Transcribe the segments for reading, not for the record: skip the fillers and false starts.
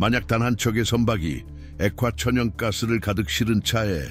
만약 단 한 척의 선박이 액화 천연가스를 가득 실은 차에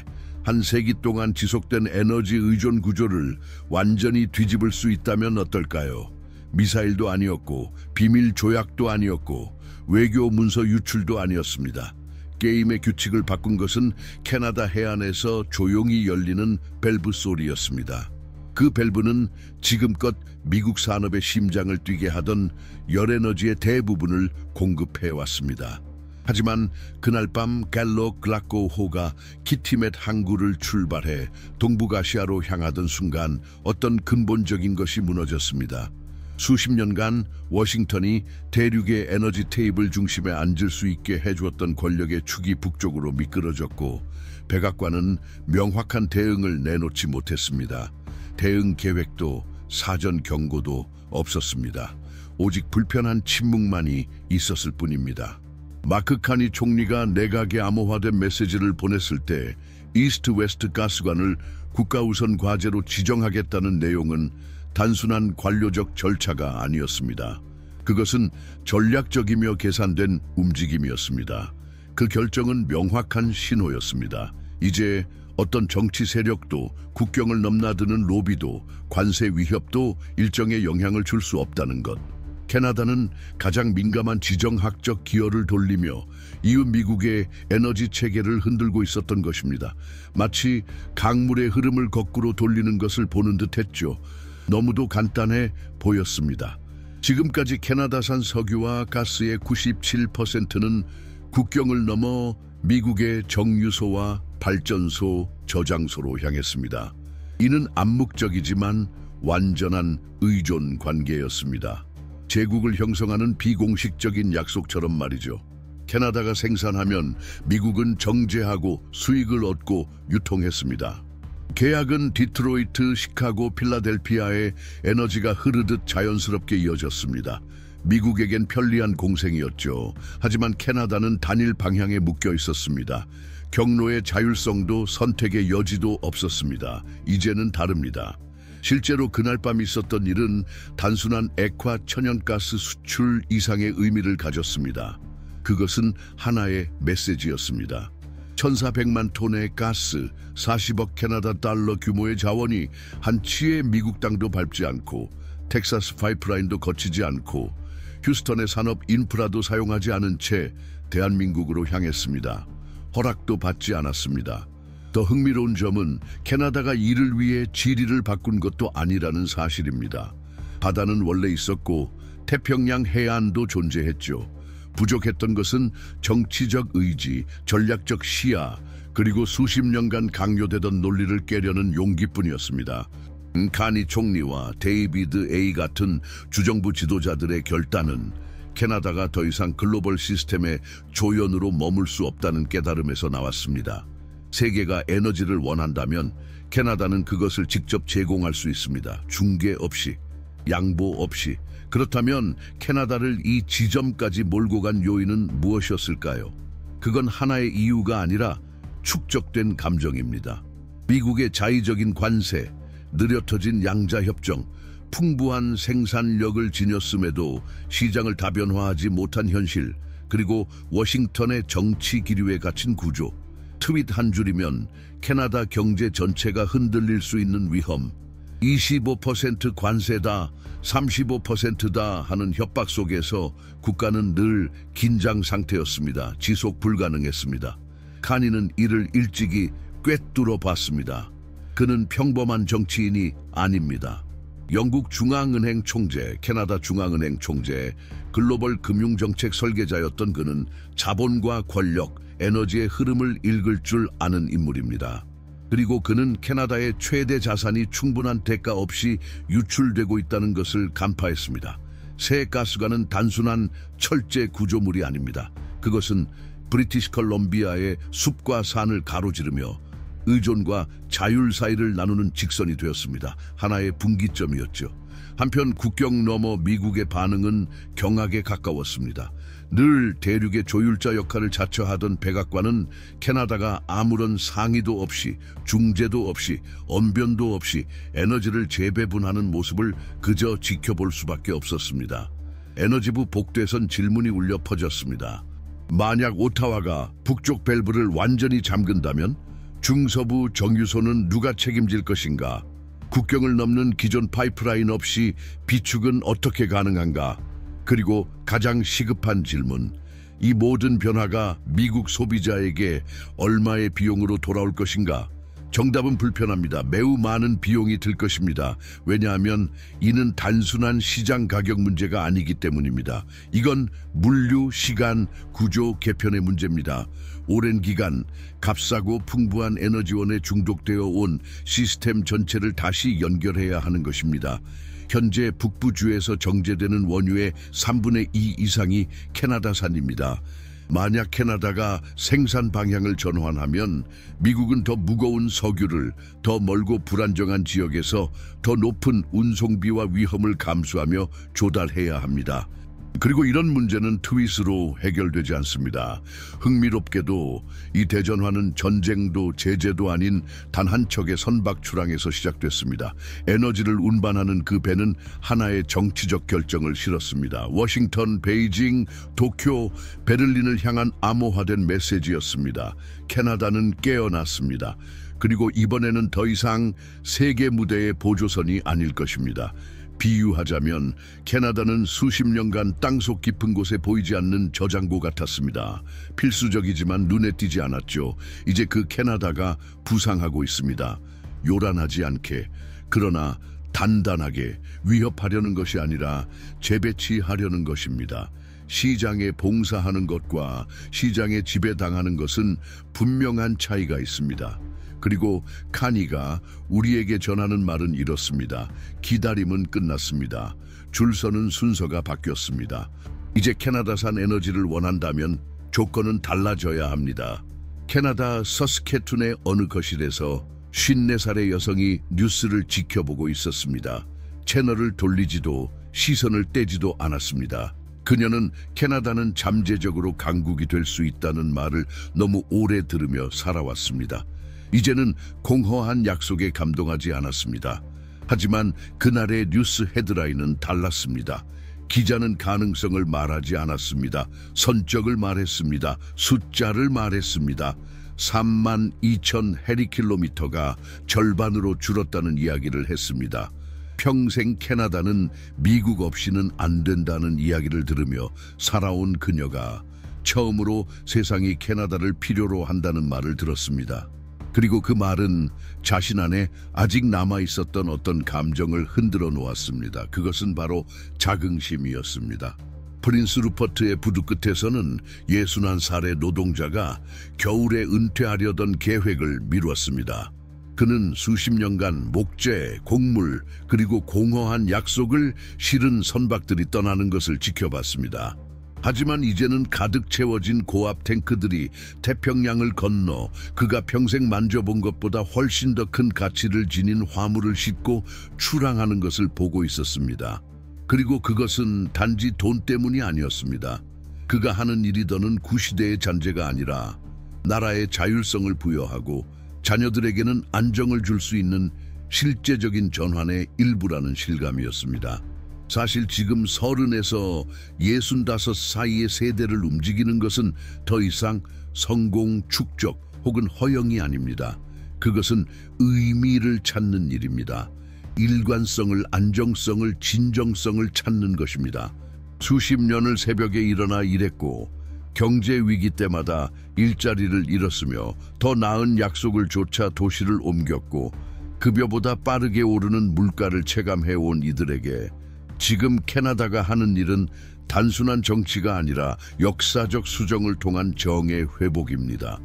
한 세기 동안 지속된 에너지 의존 구조를 완전히 뒤집을 수 있다면 어떨까요? 미사일도 아니었고 비밀 조약도 아니었고 외교 문서 유출도 아니었습니다. 게임의 규칙을 바꾼 것은 캐나다 해안에서 조용히 열리는 밸브 소리였습니다. 그 밸브는 지금껏 미국 산업의 심장을 뛰게 하던 열에너지의 대부분을 공급해왔습니다. 하지만 그날 밤 갤록 글라코호가 키티멧 항구를 출발해 동북아시아로 향하던 순간 어떤 근본적인 것이 무너졌습니다. 수십 년간 워싱턴이 대륙의 에너지 테이블 중심에 앉을 수 있게 해주었던 권력의 축이 북쪽으로 미끄러졌고 백악관은 명확한 대응을 내놓지 못했습니다. 대응 계획도 사전 경고도 없었습니다. 오직 불편한 침묵만이 있었을 뿐입니다. 마크 카니 총리가 내각에 암호화된 메시지를 보냈을 때 이스트 웨스트 가스관을 국가우선 과제로 지정하겠다는 내용은 단순한 관료적 절차가 아니었습니다. 그것은 전략적이며 계산된 움직임이었습니다. 그 결정은 명확한 신호였습니다. 이제 어떤 정치 세력도 국경을 넘나드는 로비도 관세 위협도 일정에 영향을 줄 수 없다는 것. 캐나다는 가장 민감한 지정학적 기여를 돌리며 이웃 미국의 에너지 체계를 흔들고 있었던 것입니다. 마치 강물의 흐름을 거꾸로 돌리는 것을 보는 듯 했죠. 너무도 간단해 보였습니다. 지금까지 캐나다산 석유와 가스의 97%는 국경을 넘어 미국의 정유소와 발전소, 저장소로 향했습니다. 이는 암묵적이지만 완전한 의존 관계였습니다. 제국을 형성하는 비공식적인 약속처럼 말이죠. 캐나다가 생산하면 미국은 정제하고 수익을 얻고 유통했습니다. 계약은 디트로이트, 시카고, 필라델피아에 에너지가 흐르듯 자연스럽게 이어졌습니다. 미국에겐 편리한 공생이었죠. 하지만 캐나다는 단일 방향에 묶여 있었습니다. 경로의 자율성도 선택의 여지도 없었습니다. 이제는 다릅니다. 실제로 그날 밤 있었던 일은 단순한 액화 천연가스 수출 이상의 의미를 가졌습니다. 그것은 하나의 메시지였습니다. 1,400만 톤의 가스, 40억 캐나다 달러 규모의 자원이 한치의 미국 땅도 밟지 않고 텍사스 파이프라인도 거치지 않고 휴스턴의 산업 인프라도 사용하지 않은 채 대한민국으로 향했습니다. 허락도 받지 않았습니다. 더 흥미로운 점은 캐나다가 이를 위해 지리를 바꾼 것도 아니라는 사실입니다. 바다는 원래 있었고 태평양 해안도 존재했죠. 부족했던 것은 정치적 의지, 전략적 시야, 그리고 수십 년간 강요되던 논리를 깨려는 용기뿐이었습니다. 카니 총리와 데이비드 A 같은 주정부 지도자들의 결단은 캐나다가 더 이상 글로벌 시스템의 조연으로 머물 수 없다는 깨달음에서 나왔습니다. 세계가 에너지를 원한다면 캐나다는 그것을 직접 제공할 수 있습니다. 중개 없이, 양보 없이. 그렇다면 캐나다를 이 지점까지 몰고 간 요인은 무엇이었을까요? 그건 하나의 이유가 아니라 축적된 감정입니다. 미국의 자의적인 관세, 느려 터진 양자협정, 풍부한 생산력을 지녔음에도 시장을 다변화하지 못한 현실, 그리고 워싱턴의 정치 기류에 갇힌 구조. 트윗 한 줄이면 캐나다 경제 전체가 흔들릴 수 있는 위험. 25% 관세다, 35%다 하는 협박 속에서 국가는 늘 긴장 상태였습니다. 지속 불가능했습니다. 카니는 이를 일찍이 꿰뚫어 봤습니다. 그는 평범한 정치인이 아닙니다. 영국 중앙은행 총재, 캐나다 중앙은행 총재, 글로벌 금융정책 설계자였던 그는 자본과 권력, 에너지의 흐름을 읽을 줄 아는 인물입니다. 그리고 그는 캐나다의 최대 자산이 충분한 대가 없이 유출되고 있다는 것을 간파했습니다. 새 가스관은 단순한 철제 구조물이 아닙니다. 그것은 브리티시 컬럼비아의 숲과 산을 가로지르며 의존과 자율 사이를 나누는 직선이 되었습니다. 하나의 분기점이었죠. 한편 국경 너머 미국의 반응은 경악에 가까웠습니다. 늘 대륙의 조율자 역할을 자처하던 백악관은 캐나다가 아무런 상의도 없이, 중재도 없이, 언변도 없이 에너지를 재배분하는 모습을 그저 지켜볼 수밖에 없었습니다. 에너지부 복도에선 질문이 울려 퍼졌습니다. 만약 오타와가 북쪽 밸브를 완전히 잠근다면 중서부 정유소는 누가 책임질 것인가? 국경을 넘는 기존 파이프라인 없이 비축은 어떻게 가능한가? 그리고 가장 시급한 질문, 이 모든 변화가 미국 소비자에게 얼마의 비용으로 돌아올 것인가? 정답은 불편합니다. 매우 많은 비용이 들 것입니다. 왜냐하면 이는 단순한 시장 가격 문제가 아니기 때문입니다. 이건 물류, 시간, 구조 개편의 문제입니다. 오랜 기간 값싸고 풍부한 에너지원에 중독되어 온 시스템 전체를 다시 연결해야 하는 것입니다. 현재 북부주에서 정제되는 원유의 3분의 2 이상이 캐나다산입니다. 만약 캐나다가 생산 방향을 전환하면 미국은 더 무거운 석유를 더 멀고 불안정한 지역에서 더 높은 운송비와 위험을 감수하며 조달해야 합니다. 그리고 이런 문제는 트윗으로 해결되지 않습니다. 흥미롭게도 이 대전화는 전쟁도 제재도 아닌 단 한 척의 선박 출항에서 시작됐습니다. 에너지를 운반하는 그 배는 하나의 정치적 결정을 실었습니다. 워싱턴, 베이징, 도쿄, 베를린을 향한 암호화된 메시지였습니다. 캐나다는 깨어났습니다. 그리고 이번에는 더 이상 세계 무대의 보조선이 아닐 것입니다. 비유하자면 캐나다는 수십 년간 땅속 깊은 곳에 보이지 않는 저장고 같았습니다. 필수적이지만 눈에 띄지 않았죠. 이제 그 캐나다가 부상하고 있습니다. 요란하지 않게, 그러나 단단하게 위협하려는 것이 아니라 재배치하려는 것입니다. 시장에 봉사하는 것과 시장에 지배당하는 것은 분명한 차이가 있습니다. 그리고 카니가 우리에게 전하는 말은 이렇습니다. 기다림은 끝났습니다. 줄 서는 순서가 바뀌었습니다. 이제 캐나다산 에너지를 원한다면 조건은 달라져야 합니다. 캐나다 서스케툰의 어느 거실에서 54살의 여성이 뉴스를 지켜보고 있었습니다. 채널을 돌리지도 시선을 떼지도 않았습니다. 그녀는 캐나다는 잠재적으로 강국이 될 수 있다는 말을 너무 오래 들으며 살아왔습니다. 이제는 공허한 약속에 감동하지 않았습니다. 하지만 그날의 뉴스 헤드라인은 달랐습니다. 기자는 가능성을 말하지 않았습니다. 선적을 말했습니다. 숫자를 말했습니다. 3만 2천 헤리킬로미터가 절반으로 줄었다는 이야기를 했습니다. 평생 캐나다는 미국 없이는 안 된다는 이야기를 들으며 살아온 그녀가 처음으로 세상이 캐나다를 필요로 한다는 말을 들었습니다. 그리고 그 말은 자신 안에 아직 남아있었던 어떤 감정을 흔들어 놓았습니다. 그것은 바로 자긍심이었습니다. 프린스 루퍼트의 부두 끝에서는 61살의 노동자가 겨울에 은퇴하려던 계획을 미뤘습니다. 그는 수십 년간 목재, 곡물, 그리고 공허한 약속을 실은 선박들이 떠나는 것을 지켜봤습니다. 하지만 이제는 가득 채워진 고압 탱크들이 태평양을 건너 그가 평생 만져본 것보다 훨씬 더 큰 가치를 지닌 화물을 싣고 출항하는 것을 보고 있었습니다. 그리고 그것은 단지 돈 때문이 아니었습니다. 그가 하는 일이 더는 구시대의 잔재가 아니라 나라의 자율성을 부여하고 자녀들에게는 안정을 줄 수 있는 실제적인 전환의 일부라는 실감이었습니다. 사실 지금 30에서 65 사이의 세대를 움직이는 것은 더 이상 성공, 축적 혹은 허영이 아닙니다. 그것은 의미를 찾는 일입니다. 일관성을, 안정성을, 진정성을 찾는 것입니다. 수십 년을 새벽에 일어나 일했고 경제 위기 때마다 일자리를 잃었으며 더 나은 약속을 조차 도시를 옮겼고 급여보다 빠르게 오르는 물가를 체감해온 이들에게 지금 캐나다가 하는 일은 단순한 정치가 아니라 역사적 수정을 통한 정의 회복입니다.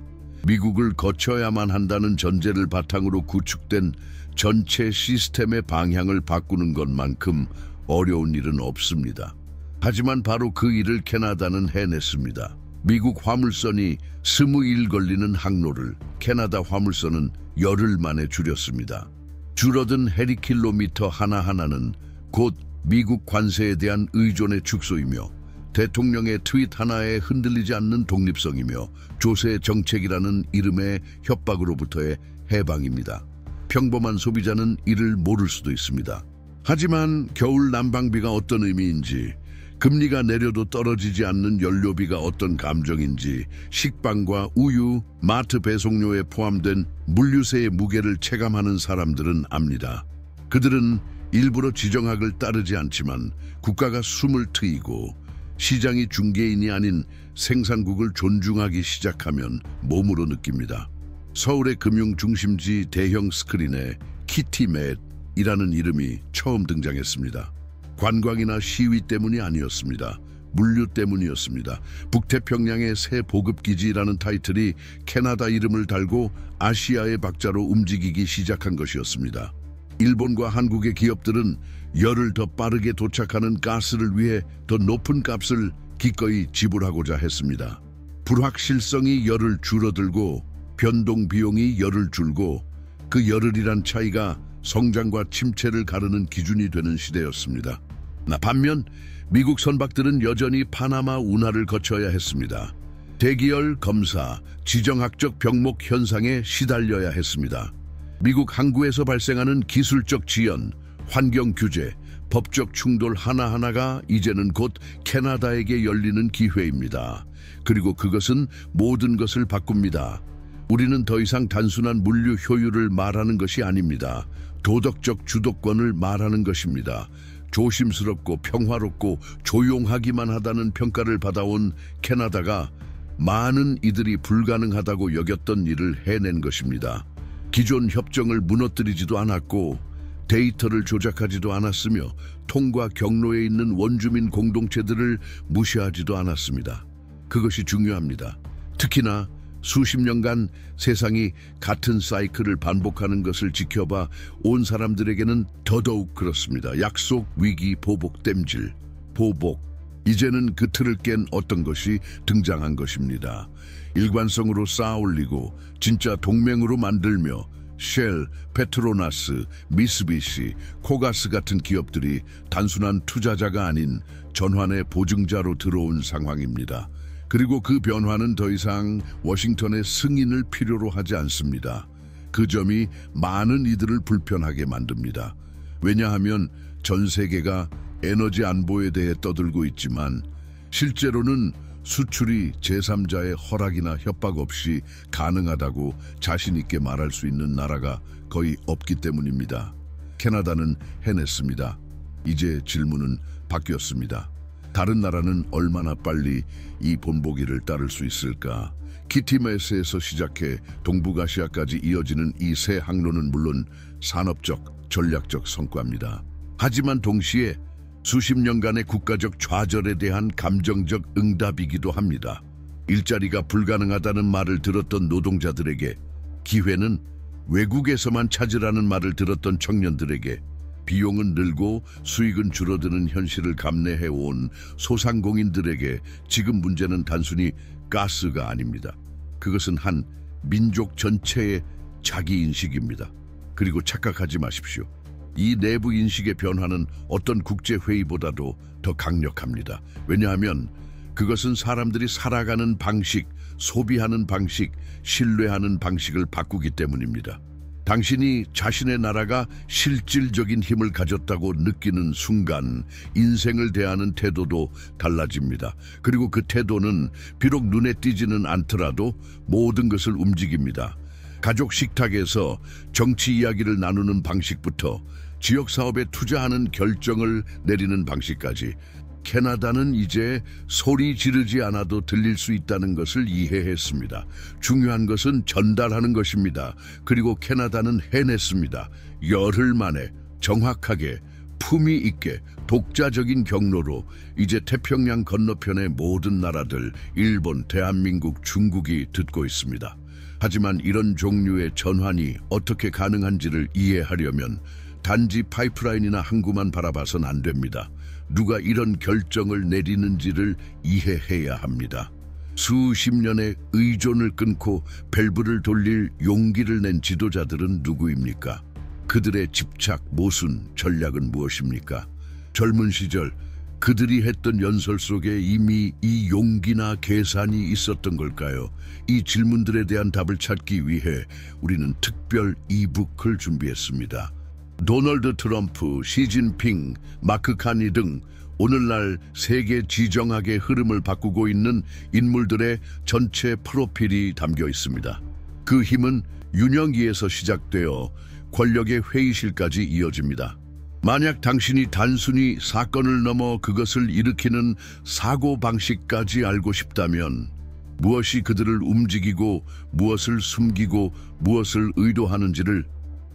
미국을 거쳐야만 한다는 전제를 바탕으로 구축된 전체 시스템의 방향을 바꾸는 것만큼 어려운 일은 없습니다. 하지만 바로 그 일을 캐나다는 해냈습니다. 미국 화물선이 20일 걸리는 항로를 캐나다 화물선은 열흘 만에 줄였습니다. 줄어든 헤리킬로미터 하나하나는 곧 미국 관세에 대한 의존의 축소이며 대통령의 트윗 하나에 흔들리지 않는 독립성이며 조세 정책이라는 이름의 협박으로부터의 해방입니다. 평범한 소비자는 이를 모를 수도 있습니다. 하지만 겨울 난방비가 어떤 의미인지, 금리가 내려도 떨어지지 않는 연료비가 어떤 감정인지 식빵과 우유, 마트 배송료에 포함된 물류세의 무게를 체감하는 사람들은 압니다. 그들은 일부러 지정학을 따르지 않지만 국가가 숨을 트이고 시장이 중개인이 아닌 생산국을 존중하기 시작하면 몸으로 느낍니다. 서울의 금융 중심지 대형 스크린에 키티맷이라는 이름이 처음 등장했습니다. 관광이나 시위 때문이 아니었습니다. 물류 때문이었습니다. 북태평양의 새 보급기지라는 타이틀이 캐나다 이름을 달고 아시아의 박자로 움직이기 시작한 것이었습니다. 일본과 한국의 기업들은 열을 더 빠르게 도착하는 가스를 위해 더 높은 값을 기꺼이 지불하고자 했습니다. 불확실성이 열을 줄어들고 변동 비용이 열을 줄고 그 열흘이란 차이가 성장과 침체를 가르는 기준이 되는 시대였습니다. 반면 미국 선박들은 여전히 파나마 운하를 거쳐야 했습니다. 대기열 검사, 지정학적 병목 현상에 시달려야 했습니다. 미국 항구에서 발생하는 기술적 지연, 환경 규제, 법적 충돌 하나하나가 이제는 곧 캐나다에게 열리는 기회입니다. 그리고 그것은 모든 것을 바꿉니다. 우리는 더 이상 단순한 물류 효율을 말하는 것이 아닙니다. 도덕적 주도권을 말하는 것입니다. 조심스럽고 평화롭고 조용하기만 하다는 평가를 받아온 캐나다가 많은 이들이 불가능하다고 여겼던 일을 해낸 것입니다. 기존 협정을 무너뜨리지도 않았고 데이터를 조작하지도 않았으며 통과 경로에 있는 원주민 공동체들을 무시하지도 않았습니다. 그것이 중요합니다. 특히나 수십 년간 세상이 같은 사이클을 반복하는 것을 지켜봐 온 사람들에게는 더더욱 그렇습니다. 약속, 위기, 보복, 땜질, 보복. 이제는 그 틀을 깬 어떤 것이 등장한 것입니다. 일관성으로 쌓아 올리고 진짜 동맹으로 만들며 쉘, 페트로나스, 미쓰비시, 코가스 같은 기업들이 단순한 투자자가 아닌 전환의 보증자로 들어온 상황입니다. 그리고 그 변화는 더 이상 워싱턴의 승인을 필요로 하지 않습니다. 그 점이 많은 이들을 불편하게 만듭니다. 왜냐하면 전 세계가 에너지 안보에 대해 떠들고 있지만 실제로는 수출이 제3자의 허락이나 협박 없이 가능하다고 자신 있게 말할 수 있는 나라가 거의 없기 때문입니다. 캐나다는 해냈습니다. 이제 질문은 바뀌었습니다. 다른 나라는 얼마나 빨리 이 본보기를 따를 수 있을까? 키티메스에서 시작해 동북아시아까지 이어지는 이 새 항로는 물론 산업적, 전략적 성과입니다. 하지만 동시에 수십 년간의 국가적 좌절에 대한 감정적 응답이기도 합니다. 일자리가 불가능하다는 말을 들었던 노동자들에게, 기회는 외국에서만 찾으라는 말을 들었던 청년들에게, 비용은 늘고 수익은 줄어드는 현실을 감내해온 소상공인들에게 지금 문제는 단순히 가스가 아닙니다. 그것은 한 민족 전체의 자기인식입니다. 그리고 착각하지 마십시오. 이 내부 인식의 변화는 어떤 국제회의보다도 더 강력합니다. 왜냐하면 그것은 사람들이 살아가는 방식, 소비하는 방식, 신뢰하는 방식을 바꾸기 때문입니다. 당신이 자신의 나라가 실질적인 힘을 가졌다고 느끼는 순간 인생을 대하는 태도도 달라집니다. 그리고 그 태도는 비록 눈에 띄지는 않더라도 모든 것을 움직입니다. 가족 식탁에서 정치 이야기를 나누는 방식부터 지역 사업에 투자하는 결정을 내리는 방식까지 캐나다는 이제 소리 지르지 않아도 들릴 수 있다는 것을 이해했습니다. 중요한 것은 전달하는 것입니다. 그리고 캐나다는 해냈습니다. 열흘 만에 정확하게 품위 있게 독자적인 경로로 이제 태평양 건너편의 모든 나라들, 일본, 대한민국, 중국이 듣고 있습니다. 하지만 이런 종류의 전환이 어떻게 가능한지를 이해하려면 단지 파이프라인이나 항구만 바라봐선 안 됩니다. 누가 이런 결정을 내리는지를 이해해야 합니다. 수십 년의 의존을 끊고 밸브를 돌릴 용기를 낸 지도자들은 누구입니까? 그들의 집착, 모순, 전략은 무엇입니까? 젊은 시절 그들이 했던 연설 속에 이미 이 용기나 계산이 있었던 걸까요? 이 질문들에 대한 답을 찾기 위해 우리는 특별 이북을 준비했습니다. 도널드 트럼프, 시진핑, 마크 카니 등 오늘날 세계 지정학의 흐름을 바꾸고 있는 인물들의 전체 프로필이 담겨 있습니다. 그 힘은 윤영기에서 시작되어 권력의 회의실까지 이어집니다. 만약 당신이 단순히 사건을 넘어 그것을 일으키는 사고방식까지 알고 싶다면 무엇이 그들을 움직이고 무엇을 숨기고 무엇을 의도하는지를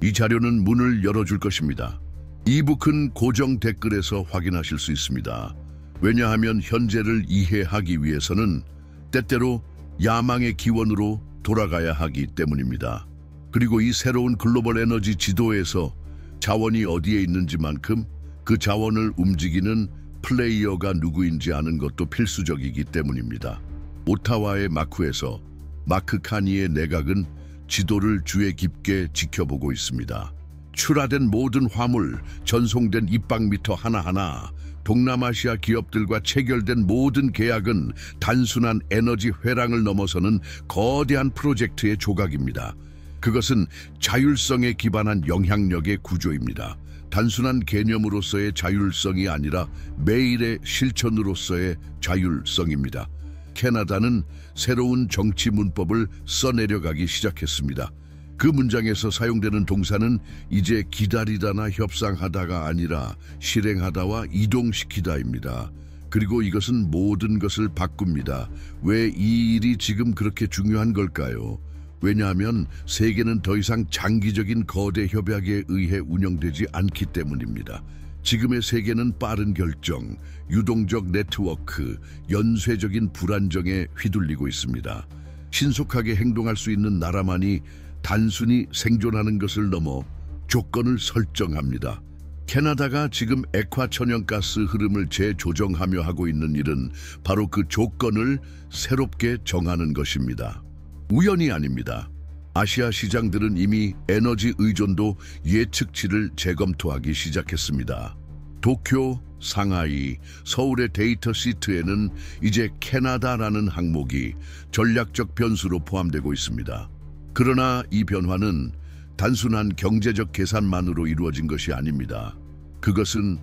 이 자료는 문을 열어줄 것입니다. 이북은 고정 댓글에서 확인하실 수 있습니다. 왜냐하면 현재를 이해하기 위해서는 때때로 야망의 기원으로 돌아가야 하기 때문입니다. 그리고 이 새로운 글로벌 에너지 지도에서 자원이 어디에 있는지만큼 그 자원을 움직이는 플레이어가 누구인지 아는 것도 필수적이기 때문입니다. 오타와의 마쿠에서 마크 카니의 내각은 지도를 주의 깊게 지켜보고 있습니다. 출하된 모든 화물, 전송된 입방미터 하나하나, 동남아시아 기업들과 체결된 모든 계약은 단순한 에너지 회랑을 넘어서는 거대한 프로젝트의 조각입니다. 그것은 자율성에 기반한 영향력의 구조입니다. 단순한 개념으로서의 자율성이 아니라 매일의 실천으로서의 자율성입니다. 캐나다는 새로운 정치 문법을 써내려가기 시작했습니다. 그 문장에서 사용되는 동사는 이제 기다리다나 협상하다가 아니라 실행하다와 이동시키다입니다. 그리고 이것은 모든 것을 바꿉니다. 왜 이 일이 지금 그렇게 중요한 걸까요? 왜냐하면 세계는 더 이상 장기적인 거대 협약에 의해 운영되지 않기 때문입니다. 지금의 세계는 빠른 결정, 유동적 네트워크, 연쇄적인 불안정에 휘둘리고 있습니다. 신속하게 행동할 수 있는 나라만이 단순히 생존하는 것을 넘어 조건을 설정합니다. 캐나다가 지금 액화 천연가스 흐름을 재조정하며 하고 있는 일은 바로 그 조건을 새롭게 정하는 것입니다. 우연이 아닙니다. 아시아 시장들은 이미 에너지 의존도 예측치를 재검토하기 시작했습니다. 도쿄, 상하이, 서울의 데이터 시트에는 이제 캐나다라는 항목이 전략적 변수로 포함되고 있습니다. 그러나 이 변화는 단순한 경제적 계산만으로 이루어진 것이 아닙니다. 그것은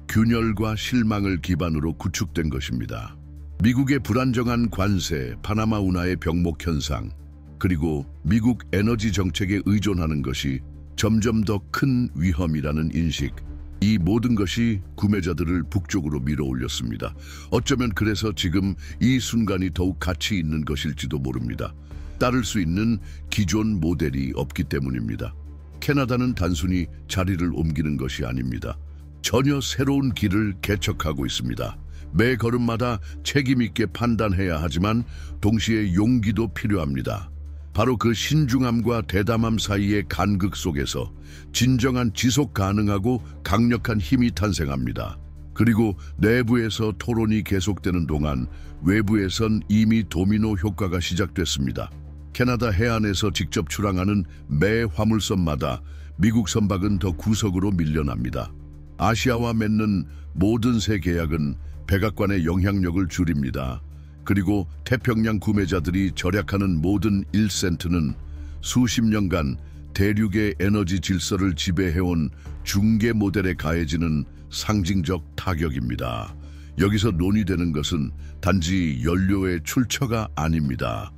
균열과 실망을 기반으로 구축된 것입니다. 미국의 불안정한 관세, 파나마 운하의 병목 현상, 그리고 미국 에너지 정책에 의존하는 것이 점점 더 큰 위험이라는 인식, 이 모든 것이 구매자들을 북쪽으로 밀어올렸습니다. 어쩌면 그래서 지금 이 순간이 더욱 가치 있는 것일지도 모릅니다. 따를 수 있는 기존 모델이 없기 때문입니다. 캐나다는 단순히 자리를 옮기는 것이 아닙니다. 전혀 새로운 길을 개척하고 있습니다. 매 걸음마다 책임 있게 판단해야 하지만 동시에 용기도 필요합니다. 바로 그 신중함과 대담함 사이의 간극 속에서 진정한 지속 가능하고 강력한 힘이 탄생합니다. 그리고 내부에서 토론이 계속되는 동안 외부에선 이미 도미노 효과가 시작됐습니다. 캐나다 해안에서 직접 출항하는 매 화물선마다 미국 선박은 더 구석으로 밀려납니다. 아시아와 맺는 모든 새 계약은 백악관의 영향력을 줄입니다. 그리고 태평양 구매자들이 절약하는 모든 1센트는 수십 년간 대륙의 에너지 질서를 지배해온 중개 모델에 가해지는 상징적 타격입니다. 여기서 논의되는 것은 단지 연료의 출처가 아닙니다.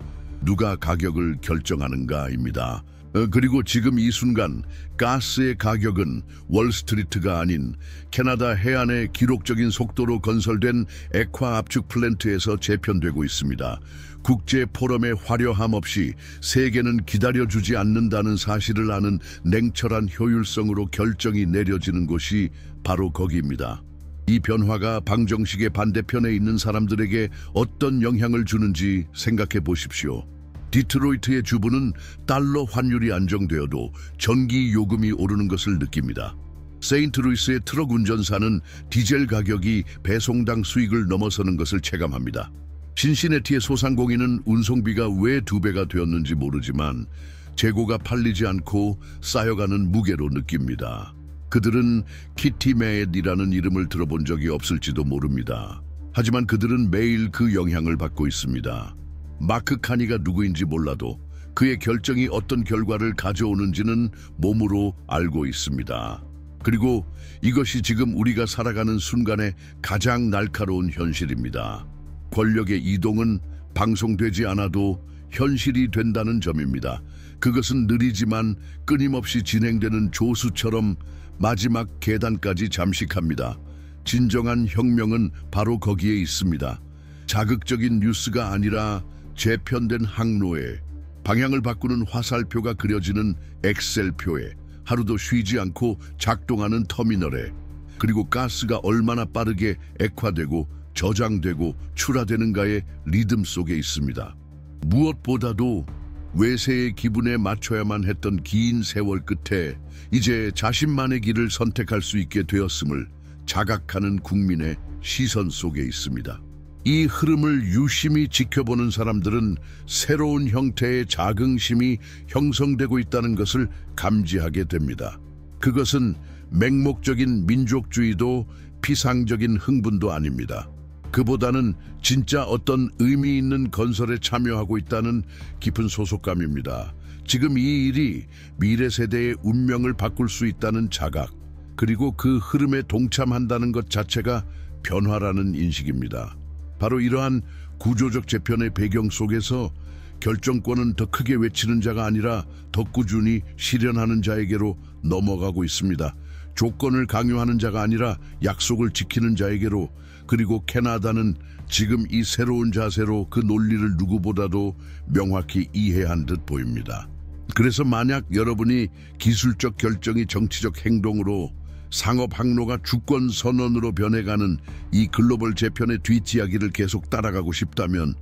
누가 가격을 결정하는가입니다. 그리고 지금 이 순간 가스의 가격은 월스트리트가 아닌 캐나다 해안의 기록적인 속도로 건설된 액화 압축 플랜트에서 재편되고 있습니다. 국제 포럼의 화려함 없이 세계는 기다려주지 않는다는 사실을 아는 냉철한 효율성으로 결정이 내려지는 곳이 바로 거기입니다. 이 변화가 방정식의 반대편에 있는 사람들에게 어떤 영향을 주는지 생각해 보십시오. 디트로이트의 주부는 달러 환율이 안정되어도 전기 요금이 오르는 것을 느낍니다. 세인트루이스의 트럭 운전사는 디젤 가격이 배송당 수익을 넘어서는 것을 체감합니다. 신시내티의 소상공인은 운송비가 왜 2배가 되었는지 모르지만 재고가 팔리지 않고 쌓여가는 무게로 느낍니다. 그들은 키티메잇이라는 이름을 들어본 적이 없을지도 모릅니다. 하지만 그들은 매일 그 영향을 받고 있습니다. 마크 카니가 누구인지 몰라도 그의 결정이 어떤 결과를 가져오는지는 몸으로 알고 있습니다. 그리고 이것이 지금 우리가 살아가는 순간의 가장 날카로운 현실입니다. 권력의 이동은 방송되지 않아도 현실이 된다는 점입니다. 그것은 느리지만 끊임없이 진행되는 조수처럼 마지막 계단까지 잠식합니다. 진정한 혁명은 바로 거기에 있습니다. 자극적인 뉴스가 아니라 재편된 항로에, 방향을 바꾸는 화살표가 그려지는 엑셀표에, 하루도 쉬지 않고 작동하는 터미널에, 그리고 가스가 얼마나 빠르게 액화되고 저장되고 출하되는가의 리듬 속에 있습니다. 무엇보다도 외세의 기분에 맞춰야만 했던 긴 세월 끝에 이제 자신만의 길을 선택할 수 있게 되었음을 자각하는 국민의 시선 속에 있습니다. 이 흐름을 유심히 지켜보는 사람들은 새로운 형태의 자긍심이 형성되고 있다는 것을 감지하게 됩니다. 그것은 맹목적인 민족주의도 피상적인 흥분도 아닙니다. 그보다는 진짜 어떤 의미 있는 건설에 참여하고 있다는 깊은 소속감입니다. 지금 이 일이 미래 세대의 운명을 바꿀 수 있다는 자각, 그리고 그 흐름에 동참한다는 것 자체가 변화라는 인식입니다. 바로 이러한 구조적 재편의 배경 속에서 결정권은 더 크게 외치는 자가 아니라 더 꾸준히 실현하는 자에게로 넘어가고 있습니다. 조건을 강요하는 자가 아니라 약속을 지키는 자에게로, 그리고 캐나다는 지금 이 새로운 자세로 그 논리를 누구보다도 명확히 이해한 듯 보입니다. 그래서 만약 여러분이 기술적 결정이 정치적 행동으로, 상업 항로가 주권 선언으로 변해가는 이 글로벌 재편의 뒷이야기를 계속 따라가고 싶다면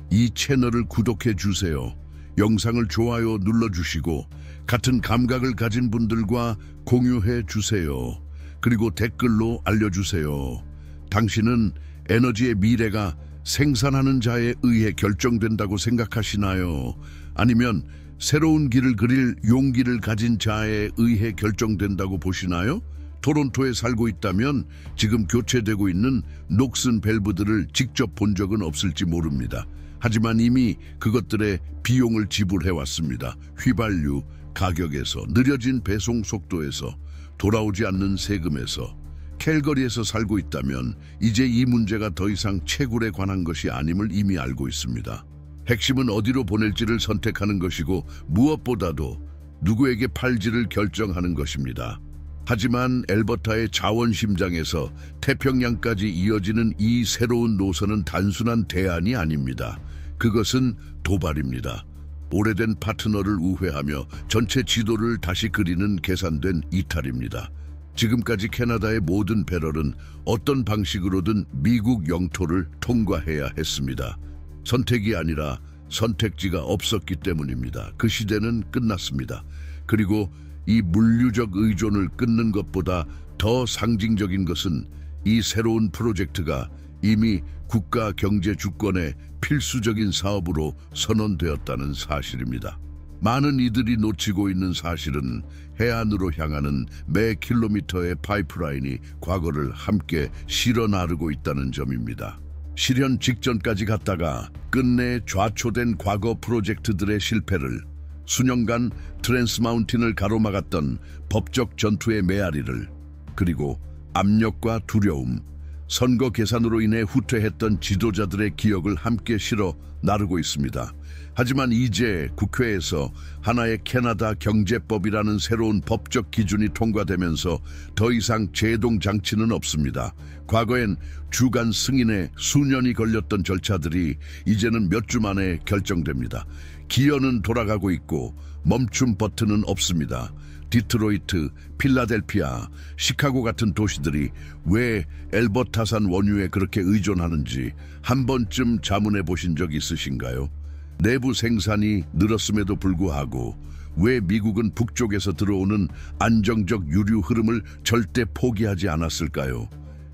이 채널을 구독해 주세요. 영상을 좋아요 눌러주시고 같은 감각을 가진 분들과 공유해 주세요. 그리고 댓글로 알려주세요. 당신은 에너지의 미래가 생산하는 자에 의해 결정된다고 생각하시나요? 아니면 새로운 길을 그릴 용기를 가진 자에 의해 결정된다고 보시나요? 토론토에 살고 있다면 지금 교체되고 있는 녹슨 밸브들을 직접 본 적은 없을지 모릅니다. 하지만 이미 그것들의 비용을 지불해왔습니다. 휘발유 가격에서, 느려진 배송 속도에서, 돌아오지 않는 세금에서. 캘거리에서 살고 있다면 이제 이 문제가 더 이상 채굴에 관한 것이 아님을 이미 알고 있습니다. 핵심은 어디로 보낼지를 선택하는 것이고 무엇보다도 누구에게 팔지를 결정하는 것입니다. 하지만 엘버타의 자원심장에서 태평양까지 이어지는 이 새로운 노선은 단순한 대안이 아닙니다. 그것은 도발입니다. 오래된 파트너를 우회하며 전체 지도를 다시 그리는 계산된 이탈입니다. 지금까지 캐나다의 모든 배럴은 어떤 방식으로든 미국 영토를 통과해야 했습니다. 선택이 아니라 선택지가 없었기 때문입니다. 그 시대는 끝났습니다. 그리고 이 물류적 의존을 끊는 것보다 더 상징적인 것은 이 새로운 프로젝트가 이미 국가 경제 주권의 필수적인 사업으로 선언되었다는 사실입니다. 많은 이들이 놓치고 있는 사실은 해안으로 향하는 매 킬로미터의 파이프라인이 과거를 함께 실어 나르고 있다는 점입니다. 실현 직전까지 갔다가 끝내 좌초된 과거 프로젝트들의 실패를, 수년간 트랜스 마운틴을 가로막았던 법적 전투의 메아리를, 그리고 압력과 두려움, 선거 계산으로 인해 후퇴했던 지도자들의 기억을 함께 실어 나르고 있습니다. 하지만 이제 국회에서 하나의 캐나다 경제법이라는 새로운 법적 기준이 통과되면서 더 이상 제동 장치는 없습니다. 과거엔 주간 승인에 수년이 걸렸던 절차들이 이제는 몇 주 만에 결정됩니다. 기어는 돌아가고 있고 멈춤 버튼은 없습니다. 디트로이트, 필라델피아, 시카고 같은 도시들이 왜 엘버타산 원유에 그렇게 의존하는지 한 번쯤 자문해 보신 적 있으신가요? 내부 생산이 늘었음에도 불구하고 왜 미국은 북쪽에서 들어오는 안정적 유류 흐름을 절대 포기하지 않았을까요?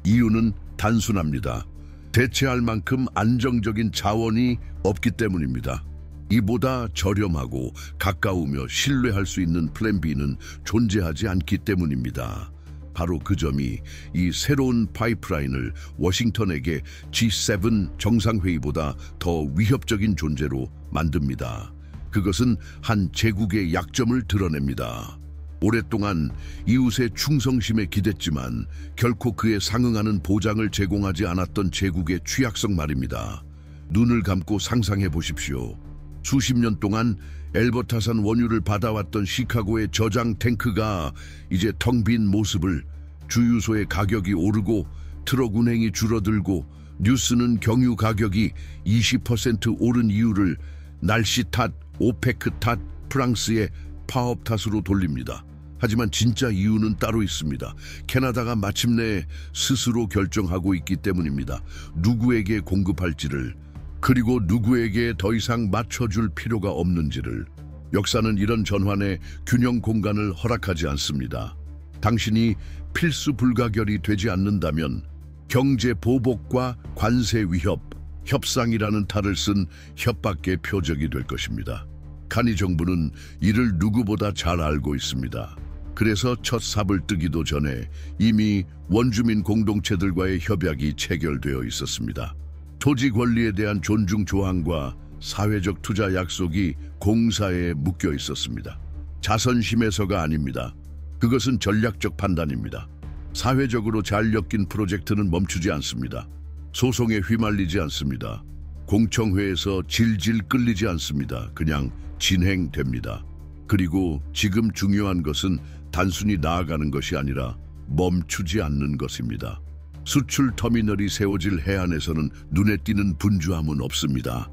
이유는 단순합니다. 대체할 만큼 안정적인 자원이 없기 때문입니다. 이보다 저렴하고 가까우며 신뢰할 수 있는 플랜 B는 존재하지 않기 때문입니다. 바로 그 점이 이 새로운 파이프라인을 워싱턴에게 G7 정상회의보다 더 위협적인 존재로 만듭니다. 그것은 한 제국의 약점을 드러냅니다. 오랫동안 이웃의 충성심에 기댔지만 결코 그에 상응하는 보장을 제공하지 않았던 제국의 취약성 말입니다. 눈을 감고 상상해 보십시오. 수십 년 동안 엘버타산 원유를 받아왔던 시카고의 저장 탱크가 이제 텅 빈 모습을, 주유소의 가격이 오르고 트럭 운행이 줄어들고 뉴스는 경유 가격이 20% 오른 이유를 날씨 탓, 오페크 탓, 프랑스의 파업 탓으로 돌립니다. 하지만 진짜 이유는 따로 있습니다. 캐나다가 마침내 스스로 결정하고 있기 때문입니다. 누구에게 공급할지를, 그리고 누구에게 더 이상 맞춰줄 필요가 없는지를. 역사는 이런 전환에 균형 공간을 허락하지 않습니다. 당신이 필수 불가결이 되지 않는다면 경제 보복과 관세 위협, 협상이라는 탈을 쓴 협박의 표적이 될 것입니다. 카니 정부는 이를 누구보다 잘 알고 있습니다. 그래서 첫 삽을 뜨기도 전에 이미 원주민 공동체들과의 협약이 체결되어 있었습니다. 토지 권리에 대한 존중 조항과 사회적 투자 약속이 공사에 묶여 있었습니다. 자선심에서가 아닙니다. 그것은 전략적 판단입니다. 사회적으로 잘 엮인 프로젝트는 멈추지 않습니다. 소송에 휘말리지 않습니다. 공청회에서 질질 끌리지 않습니다. 그냥 진행됩니다. 그리고 지금 중요한 것은 단순히 나아가는 것이 아니라 멈추지 않는 것입니다. 수출 터미널이 세워질 해안에서는 눈에 띄는 분주함은 없습니다.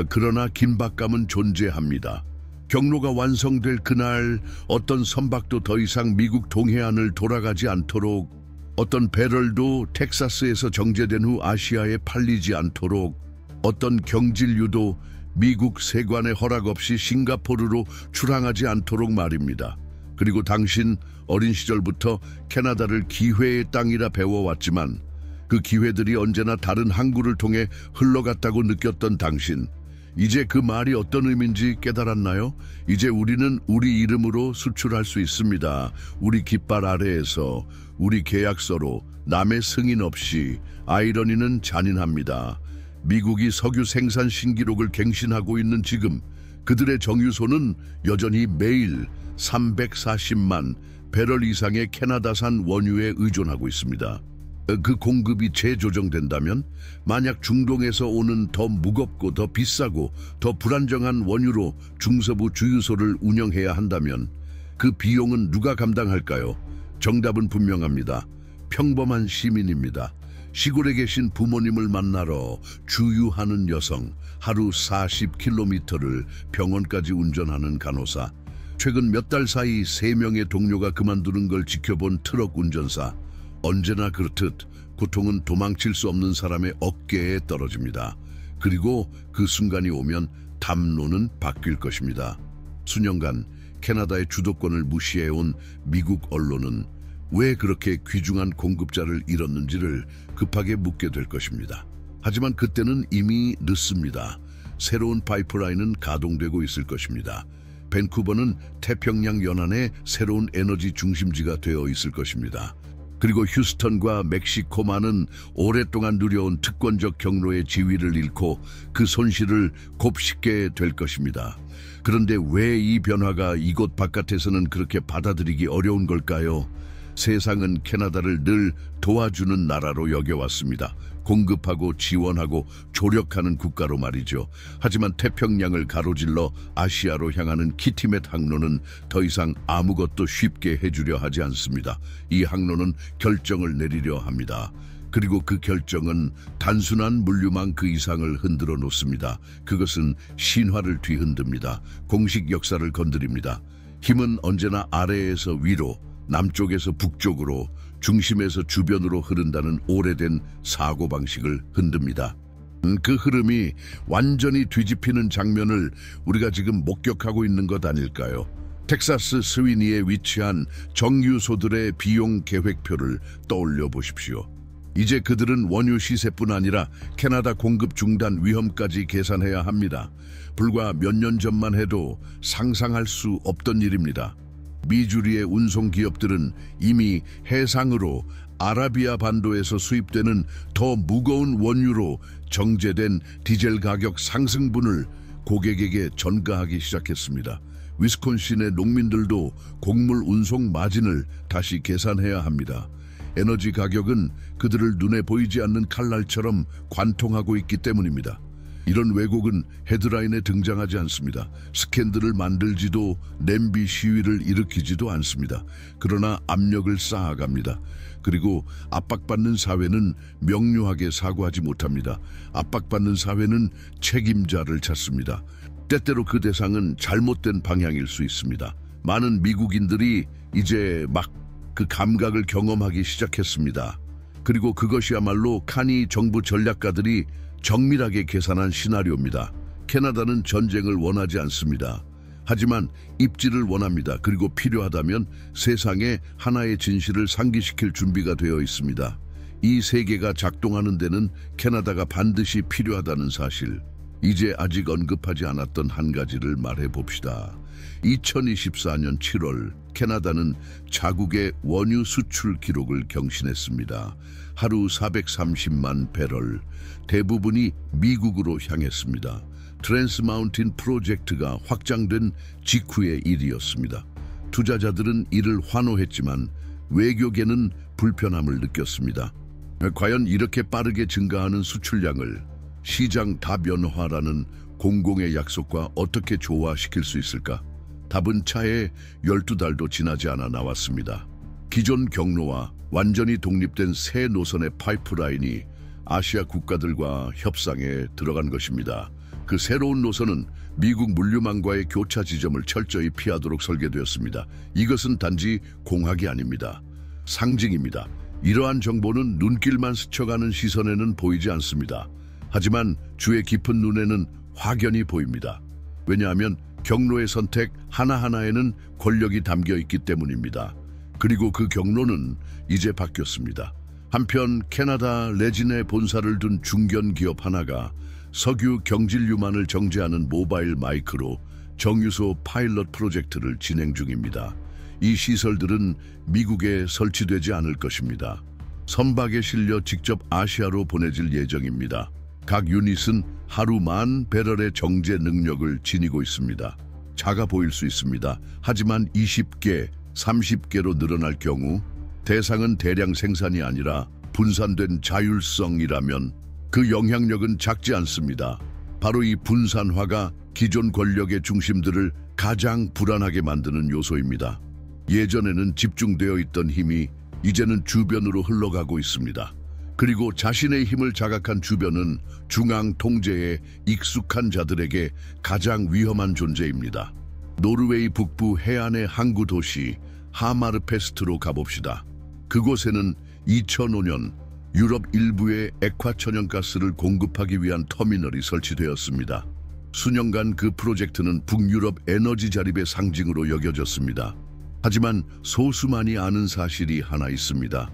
그러나 긴박감은 존재합니다. 경로가 완성될 그날 어떤 선박도 더 이상 미국 동해안을 돌아가지 않도록, 어떤 배럴도 텍사스에서 정제된 후 아시아에 팔리지 않도록, 어떤 경질유도 미국 세관의 허락 없이 싱가포르로 출항하지 않도록 말입니다. 그리고 당신 어린 시절부터 캐나다를 기회의 땅이라 배워왔지만 그 기회들이 언제나 다른 항구를 통해 흘러갔다고 느꼈던 당신, 이제 그 말이 어떤 의미인지 깨달았나요? 이제 우리는 우리 이름으로 수출할 수 있습니다. 우리 깃발 아래에서, 우리 계약서로, 남의 승인 없이. 아이러니는 잔인합니다. 미국이 석유 생산 신기록을 갱신하고 있는 지금 그들의 정유소는 여전히 매일 340만 배럴 이상의 캐나다산 원유에 의존하고 있습니다. 그 공급이 재조정된다면, 만약 중동에서 오는 더 무겁고 더 비싸고 더 불안정한 원유로 중서부 주유소를 운영해야 한다면 그 비용은 누가 감당할까요? 정답은 분명합니다. 평범한 시민입니다. 시골에 계신 부모님을 만나러 주유하는 여성, 하루 40km를 병원까지 운전하는 간호사, 최근 몇 달 사이 3명의 동료가 그만두는 걸 지켜본 트럭 운전사. 언제나 그렇듯 고통은 도망칠 수 없는 사람의 어깨에 떨어집니다. 그리고 그 순간이 오면 담론은 바뀔 것입니다. 수년간 캐나다의 주도권을 무시해온 미국 언론은 왜 그렇게 귀중한 공급자를 잃었는지를 급하게 묻게 될 것입니다. 하지만 그때는 이미 늦습니다. 새로운 파이프라인은 가동되고 있을 것입니다. 밴쿠버는 태평양 연안의 새로운 에너지 중심지가 되어 있을 것입니다. 그리고 휴스턴과 멕시코만은 오랫동안 누려온 특권적 경로의 지위를 잃고 그 손실을 곱씹게 될 것입니다. 그런데 왜 이 변화가 이곳 바깥에서는 그렇게 받아들이기 어려운 걸까요? 세상은 캐나다를 늘 도와주는 나라로 여겨왔습니다. 공급하고 지원하고 조력하는 국가로 말이죠. 하지만 태평양을 가로질러 아시아로 향하는 키티멧 항로는 더 이상 아무것도 쉽게 해주려 하지 않습니다. 이 항로는 결정을 내리려 합니다. 그리고 그 결정은 단순한 물류망 그 이상을 흔들어 놓습니다. 그것은 신화를 뒤흔듭니다. 공식 역사를 건드립니다. 힘은 언제나 아래에서 위로, 남쪽에서 북쪽으로, 중심에서 주변으로 흐른다는 오래된 사고방식을 흔듭니다. 그 흐름이 완전히 뒤집히는 장면을 우리가 지금 목격하고 있는 것 아닐까요? 텍사스 스위니에 위치한 정유소들의 비용 계획표를 떠올려 보십시오. 이제 그들은 원유 시세뿐 아니라 캐나다 공급 중단 위험까지 계산해야 합니다. 불과 몇 년 전만 해도 상상할 수 없던 일입니다. 미주리의 운송 기업들은 이미 해상으로 아라비아 반도에서 수입되는 더 무거운 원유로 정제된 디젤 가격 상승분을 고객에게 전가하기 시작했습니다. 위스콘신의 농민들도 곡물 운송 마진을 다시 계산해야 합니다. 에너지 가격은 그들을 눈에 보이지 않는 칼날처럼 관통하고 있기 때문입니다. 이런 왜곡은 헤드라인에 등장하지 않습니다. 스캔들을 만들지도 냄비 시위를 일으키지도 않습니다. 그러나 압력을 쌓아갑니다. 그리고 압박받는 사회는 명료하게 사과하지 못합니다. 압박받는 사회는 책임자를 찾습니다. 때때로 그 대상은 잘못된 방향일 수 있습니다. 많은 미국인들이 이제 막 그 감각을 경험하기 시작했습니다. 그리고 그것이야말로 카니 정부 전략가들이 정밀하게 계산한 시나리오입니다. 캐나다는 전쟁을 원하지 않습니다. 하지만 입지를 원합니다. 그리고 필요하다면 세상에 하나의 진실을 상기시킬 준비가 되어 있습니다. 이 세계가 작동하는 데는 캐나다가 반드시 필요하다는 사실. 이제 아직 언급하지 않았던 한 가지를 말해봅시다. 2024년 7월 캐나다는 자국의 원유 수출 기록을 경신했습니다. 하루 430만 배럴, 대부분이 미국으로 향했습니다. 트랜스 마운틴 프로젝트가 확장된 직후의 일이었습니다. 투자자들은 이를 환호했지만 외교계는 불편함을 느꼈습니다. 과연 이렇게 빠르게 증가하는 수출량을 시장 다변화라는 공공의 약속과 어떻게 조화시킬 수 있을까? 답은 차에 12달도 지나지 않아 나왔습니다. 기존 경로와 완전히 독립된 새 노선의 파이프라인이 아시아 국가들과 협상에 들어간 것입니다. 그 새로운 노선은 미국 물류망과의 교차 지점을 철저히 피하도록 설계되었습니다. 이것은 단지 공학이 아닙니다. 상징입니다. 이러한 정보는 눈길만 스쳐가는 시선에는 보이지 않습니다. 하지만 주의 깊은 눈에는 확연히 보입니다. 왜냐하면 경로의 선택 하나하나에는 권력이 담겨 있기 때문입니다. 그리고 그 경로는 이제 바뀌었습니다. 한편 캐나다 레진에 본사를 둔 중견 기업 하나가 석유 경질유만을 정제하는 모바일 마이크로 정유소 파일럿 프로젝트를 진행 중입니다. 이 시설들은 미국에 설치되지 않을 것입니다. 선박에 실려 직접 아시아로 보내질 예정입니다. 각 유닛은 하루 10,000배럴의 정제 능력을 지니고 있습니다. 작아 보일 수 있습니다. 하지만 20개, 30개로 늘어날 경우 대상은 대량 생산이 아니라 분산된 자율성이라면 그 영향력은 작지 않습니다. 바로 이 분산화가 기존 권력의 중심들을 가장 불안하게 만드는 요소입니다. 예전에는 집중되어 있던 힘이 이제는 주변으로 흘러가고 있습니다. 그리고 자신의 힘을 자각한 주변은 중앙 통제에 익숙한 자들에게 가장 위험한 존재입니다. 노르웨이 북부 해안의 항구 도시 하마르페스트로 가봅시다. 그곳에는 2005년 유럽 일부에 액화 천연가스를 공급하기 위한 터미널이 설치되었습니다. 수년간 그 프로젝트는 북유럽 에너지 자립의 상징으로 여겨졌습니다. 하지만 소수만이 아는 사실이 하나 있습니다.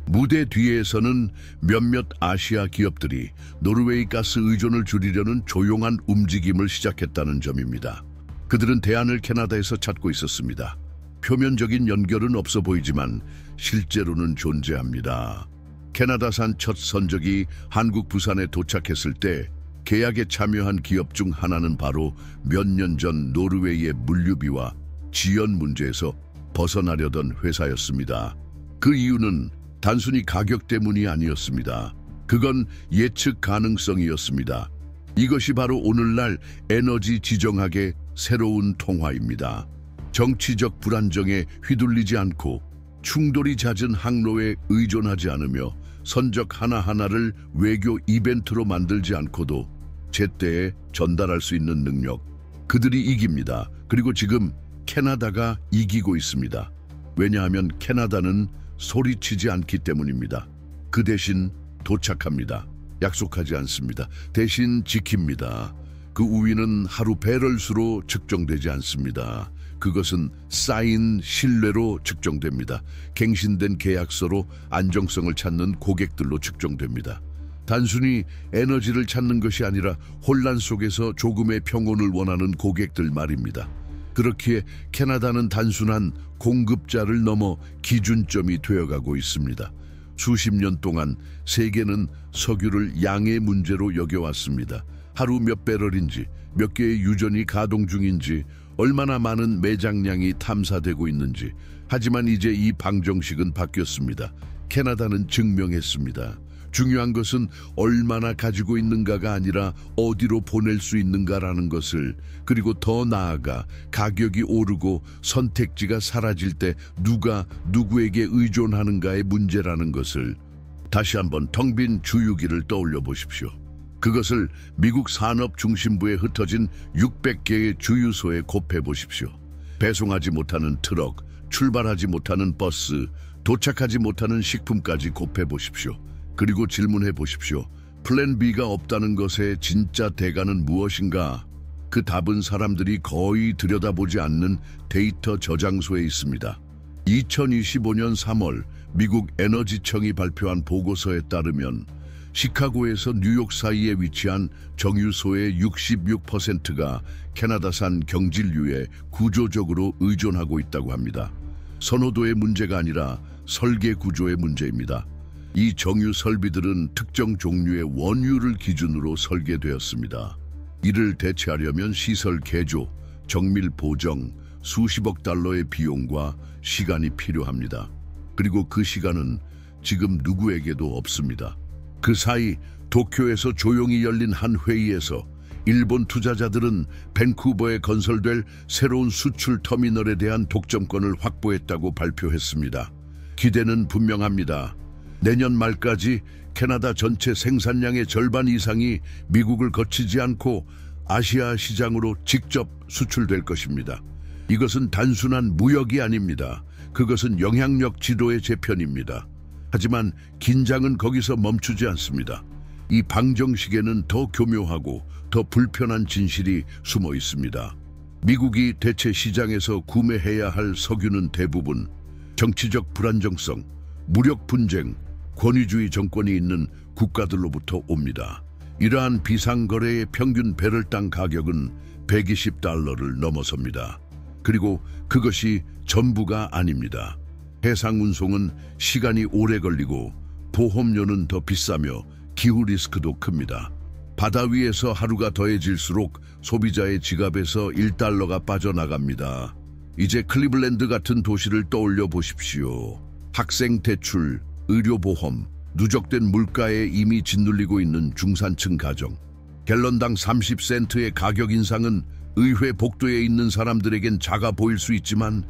무대 뒤에서는 몇몇 아시아 기업들이 노르웨이 가스 의존을 줄이려는 조용한 움직임을 시작했다는 점입니다. 그들은 대안을 캐나다에서 찾고 있었습니다. 표면적인 연결은 없어 보이지만 실제로는 존재합니다. 캐나다산 첫 선적이 한국 부산에 도착했을 때 계약에 참여한 기업 중 하나는 바로 몇 년 전 노르웨이의 물류비와 지연 문제에서 벗어나려던 회사였습니다. 그 이유는 단순히 가격 때문이 아니었습니다. 그건 예측 가능성이었습니다. 이것이 바로 오늘날 에너지 지정학의 새로운 통화입니다. 정치적 불안정에 휘둘리지 않고 충돌이 잦은 항로에 의존하지 않으며 선적 하나하나를 외교 이벤트로 만들지 않고도 제때에 전달할 수 있는 능력. 그들이 이깁니다. 그리고 지금 캐나다가 이기고 있습니다. 왜냐하면 캐나다는 소리치지 않기 때문입니다. 그 대신 도착합니다. 약속하지 않습니다. 대신 지킵니다. 그 우위는 하루 배럴수로 측정되지 않습니다. 그것은 쌓인 신뢰로 측정됩니다. 갱신된 계약서로 안정성을 찾는 고객들로 측정됩니다. 단순히 에너지를 찾는 것이 아니라 혼란 속에서 조금의 평온을 원하는 고객들 말입니다. 그렇기에 캐나다는 단순한 공급자를 넘어 기준점이 되어가고 있습니다. 수십 년 동안 세계는 석유를 양의 문제로 여겨왔습니다. 하루 몇 배럴인지, 몇 개의 유전이 가동 중인지, 얼마나 많은 매장량이 탐사되고 있는지. 하지만 이제 이 방정식은 바뀌었습니다. 캐나다는 증명했습니다. 중요한 것은 얼마나 가지고 있는가가 아니라 어디로 보낼 수 있는가라는 것을, 그리고 더 나아가 가격이 오르고 선택지가 사라질 때 누가 누구에게 의존하는가의 문제라는 것을. 다시 한번 텅 빈 주유기를 떠올려 보십시오. 그것을 미국 산업 중심부에 흩어진 600개의 주유소에 곱해 보십시오. 배송하지 못하는 트럭, 출발하지 못하는 버스, 도착하지 못하는 식품까지 곱해 보십시오. 그리고 질문해 보십시오. 플랜 B가 없다는 것의 진짜 대가는 무엇인가? 그 답은 사람들이 거의 들여다보지 않는 데이터 저장소에 있습니다. 2025년 3월 미국 에너지청이 발표한 보고서에 따르면 시카고에서 뉴욕 사이에 위치한 정유소의 66%가 캐나다산 경질유에 구조적으로 의존하고 있다고 합니다. 선호도의 문제가 아니라 설계 구조의 문제입니다. 이 정유 설비들은 특정 종류의 원유를 기준으로 설계되었습니다. 이를 대체하려면 시설 개조, 정밀 보정, 수십억 달러의 비용과 시간이 필요합니다. 그리고 그 시간은 지금 누구에게도 없습니다. 그 사이 도쿄에서 조용히 열린 한 회의에서 일본 투자자들은 밴쿠버에 건설될 새로운 수출 터미널에 대한 독점권을 확보했다고 발표했습니다. 기대는 분명합니다. 내년 말까지 캐나다 전체 생산량의 절반 이상이 미국을 거치지 않고 아시아 시장으로 직접 수출될 것입니다. 이것은 단순한 무역이 아닙니다. 그것은 영향력 지도의 재편입니다. 하지만 긴장은 거기서 멈추지 않습니다. 이 방정식에는 더 교묘하고 더 불편한 진실이 숨어 있습니다. 미국이 대체 시장에서 구매해야 할 석유는 대부분 정치적 불안정성, 무력 분쟁, 권위주의 정권이 있는 국가들로부터 옵니다. 이러한 비상거래의 평균 배럴당 가격은 120달러를 넘어섭니다. 그리고 그것이 전부가 아닙니다. 해상 운송은 시간이 오래 걸리고 보험료는 더 비싸며 기후 리스크도 큽니다. 바다 위에서 하루가 더해질수록 소비자의 지갑에서 1달러가 빠져나갑니다. 이제 클리블랜드 같은 도시를 떠올려 보십시오. 학생 대출, 의료보험, 누적된 물가에 이미 짓눌리고 있는 중산층 가정. 갤런당 30센트의 가격 인상은 의회 복도에 있는 사람들에겐 작아 보일 수 있지만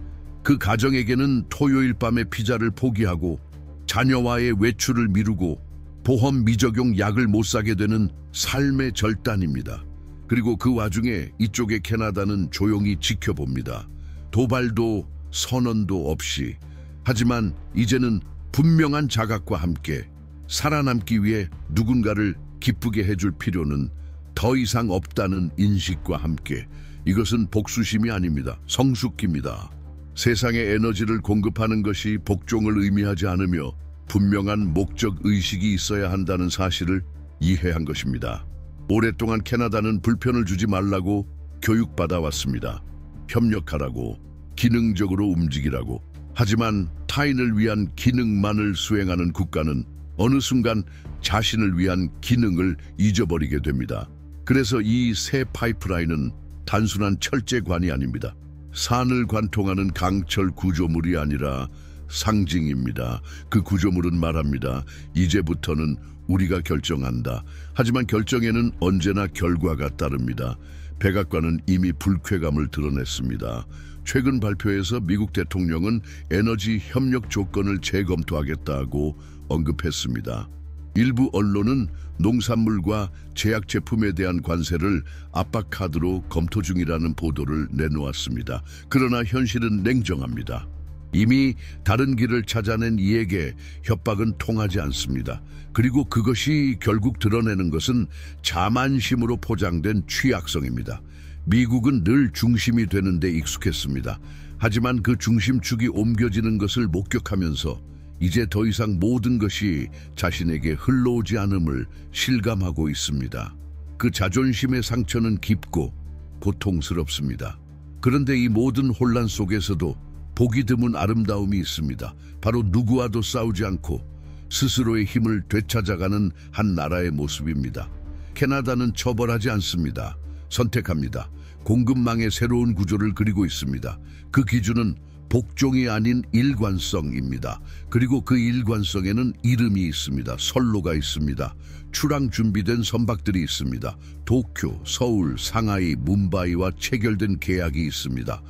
그 가정에게는 토요일 밤에 피자를 포기하고 자녀와의 외출을 미루고 보험 미적용 약을 못 사게 되는 삶의 절단입니다. 그리고 그 와중에 이쪽의 캐나다는 조용히 지켜봅니다. 도발도 선언도 없이. 하지만 이제는 분명한 자각과 함께 살아남기 위해 누군가를 기쁘게 해줄 필요는 더 이상 없다는 인식과 함께. 이것은 복수심이 아닙니다. 성숙기입니다. 세상에 에너지를 공급하는 것이 복종을 의미하지 않으며 분명한 목적 의식이 있어야 한다는 사실을 이해한 것입니다. 오랫동안 캐나다는 불편을 주지 말라고 교육받아 왔습니다. 협력하라고, 기능적으로 움직이라고. 하지만 타인을 위한 기능만을 수행하는 국가는 어느 순간 자신을 위한 기능을 잊어버리게 됩니다. 그래서 이 새 파이프라인은 단순한 철제관이 아닙니다. 산을 관통하는 강철 구조물이 아니라 상징입니다. 그 구조물은 말합니다. 이제부터는 우리가 결정한다. 하지만 결정에는 언제나 결과가 따릅니다. 백악관은 이미 불쾌감을 드러냈습니다. 최근 발표에서 미국 대통령은 에너지 협력 조건을 재검토하겠다고 언급했습니다. 일부 언론은 농산물과 제약 제품에 대한 관세를 압박카드로 검토 중이라는 보도를 내놓았습니다. 그러나 현실은 냉정합니다. 이미 다른 길을 찾아낸 이에게 협박은 통하지 않습니다. 그리고 그것이 결국 드러내는 것은 자만심으로 포장된 취약성입니다. 미국은 늘 중심이 되는 데 익숙했습니다. 하지만 그 중심축이 옮겨지는 것을 목격하면서 이제 더 이상 모든 것이 자신에게 흘러오지 않음을 실감하고 있습니다. 그 자존심의 상처는 깊고 고통스럽습니다. 그런데 이 모든 혼란 속에서도 보기 드문 아름다움이 있습니다. 바로 누구와도 싸우지 않고 스스로의 힘을 되찾아가는 한 나라의 모습입니다. 캐나다는 처벌하지 않습니다. 선택합니다. 공급망의 새로운 구조를 그리고 있습니다. 그 기준은 복종이 아닌 일관성입니다. 그리고 그 일관성에는 이름이 있습니다. 선로가 있습니다. 출항 준비된 선박들이 있습니다. 도쿄, 서울, 상하이, 뭄바이와 체결된 계약이 있습니다.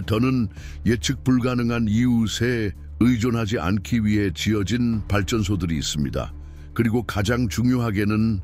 더는 예측 불가능한 이웃에 의존하지 않기 위해 지어진 발전소들이 있습니다. 그리고 가장 중요하게는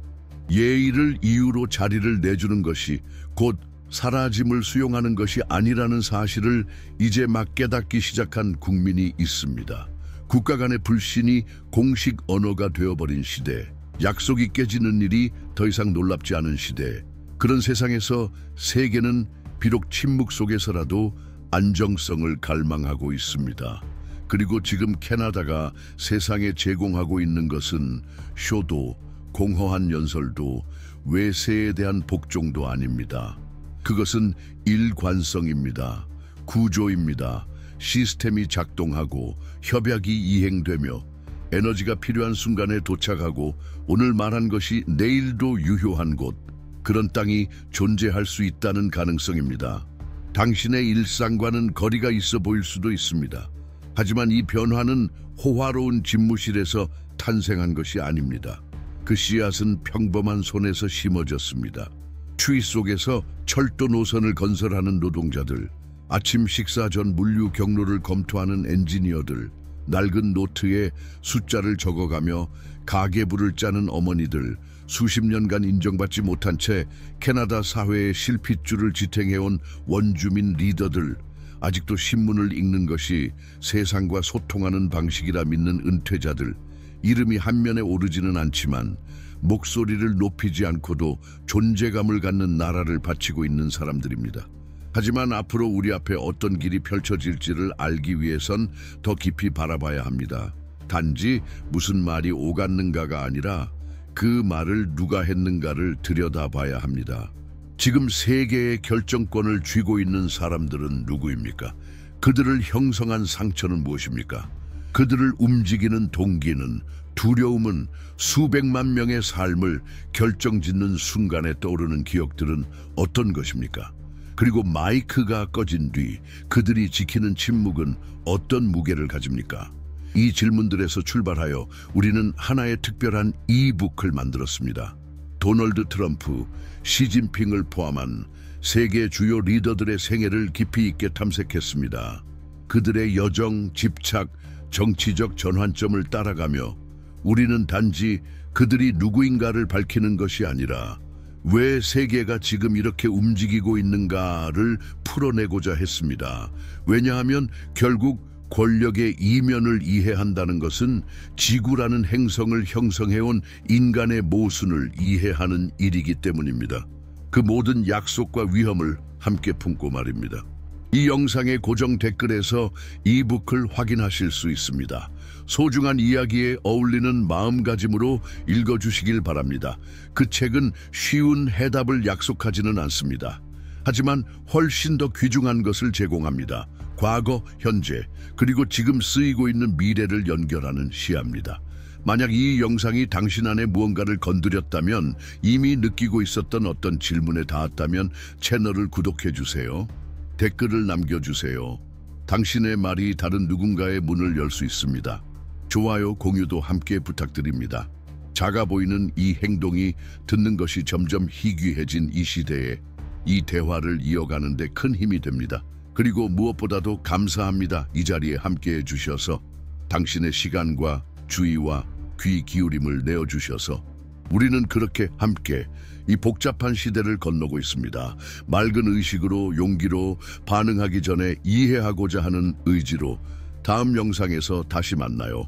예의를 이유로 자리를 내주는 것이 곧 사라짐을 수용하는 것이 아니라는 사실을 이제 막 깨닫기 시작한 국민이 있습니다. 국가 간의 불신이 공식 언어가 되어버린 시대, 약속이 깨지는 일이 더 이상 놀랍지 않은 시대, 그런 세상에서 세계는 비록 침묵 속에서라도 안정성을 갈망하고 있습니다. 그리고 지금 캐나다가 세상에 제공하고 있는 것은 쇼도, 공허한 연설도, 외세에 대한 복종도 아닙니다. 그것은 일관성입니다. 구조입니다. 시스템이 작동하고 협약이 이행되며 에너지가 필요한 순간에 도착하고 오늘 말한 것이 내일도 유효한 곳, 그런 땅이 존재할 수 있다는 가능성입니다. 당신의 일상과는 거리가 있어 보일 수도 있습니다. 하지만 이 변화는 호화로운 집무실에서 탄생한 것이 아닙니다. 그 씨앗은 평범한 손에서 심어졌습니다. 추위 속에서 철도 노선을 건설하는 노동자들, 아침 식사 전 물류 경로를 검토하는 엔지니어들, 낡은 노트에 숫자를 적어가며 가계부를 짜는 어머니들, 수십 년간 인정받지 못한 채 캐나다 사회의 실핏줄을 지탱해온 원주민 리더들, 아직도 신문을 읽는 것이 세상과 소통하는 방식이라 믿는 은퇴자들, 이름이 한면에 오르지는 않지만 목소리를 높이지 않고도 존재감을 갖는 나라를 바치고 있는 사람들입니다. 하지만 앞으로 우리 앞에 어떤 길이 펼쳐질지를 알기 위해선 더 깊이 바라봐야 합니다. 단지 무슨 말이 오갔는가가 아니라 그 말을 누가 했는가를 들여다봐야 합니다. 지금 세계의 결정권을 쥐고 있는 사람들은 누구입니까? 그들을 형성한 상처는 무엇입니까? 그들을 움직이는 동기는, 두려움은, 수백만 명의 삶을 결정짓는 순간에 떠오르는 기억들은 어떤 것입니까? 그리고 마이크가 꺼진 뒤 그들이 지키는 침묵은 어떤 무게를 가집니까? 이 질문들에서 출발하여 우리는 하나의 특별한 이북을 만들었습니다. 도널드 트럼프, 시진핑을 포함한 세계 주요 리더들의 생애를 깊이 있게 탐색했습니다. 그들의 여정, 집착, 정치적 전환점을 따라가며 우리는 단지 그들이 누구인가를 밝히는 것이 아니라 왜 세계가 지금 이렇게 움직이고 있는가를 풀어내고자 했습니다. 왜냐하면 결국 권력의 이면을 이해한다는 것은 지구라는 행성을 형성해온 인간의 모순을 이해하는 일이기 때문입니다. 그 모든 약속과 위험을 함께 품고 말입니다. 이 영상의 고정 댓글에서 이북을 확인하실 수 있습니다. 소중한 이야기에 어울리는 마음가짐으로 읽어주시길 바랍니다. 그 책은 쉬운 해답을 약속하지는 않습니다. 하지만 훨씬 더 귀중한 것을 제공합니다. 과거, 현재, 그리고 지금 쓰이고 있는 미래를 연결하는 시야입니다. 만약 이 영상이 당신 안에 무언가를 건드렸다면, 이미 느끼고 있었던 어떤 질문에 닿았다면 채널을 구독해주세요. 댓글을 남겨주세요. 당신의 말이 다른 누군가의 문을 열 수 있습니다. 좋아요, 공유도 함께 부탁드립니다. 작아 보이는 이 행동이 듣는 것이 점점 희귀해진 이 시대에 이 대화를 이어가는 데 큰 힘이 됩니다. 그리고 무엇보다도 감사합니다. 이 자리에 함께해 주셔서, 당신의 시간과 주의와 귀 기울임을 내어주셔서 우리는 그렇게 함께 이 복잡한 시대를 건너고 있습니다. 맑은 의식으로, 용기로, 반응하기 전에 이해하고자 하는 의지로. 다음 영상에서 다시 만나요.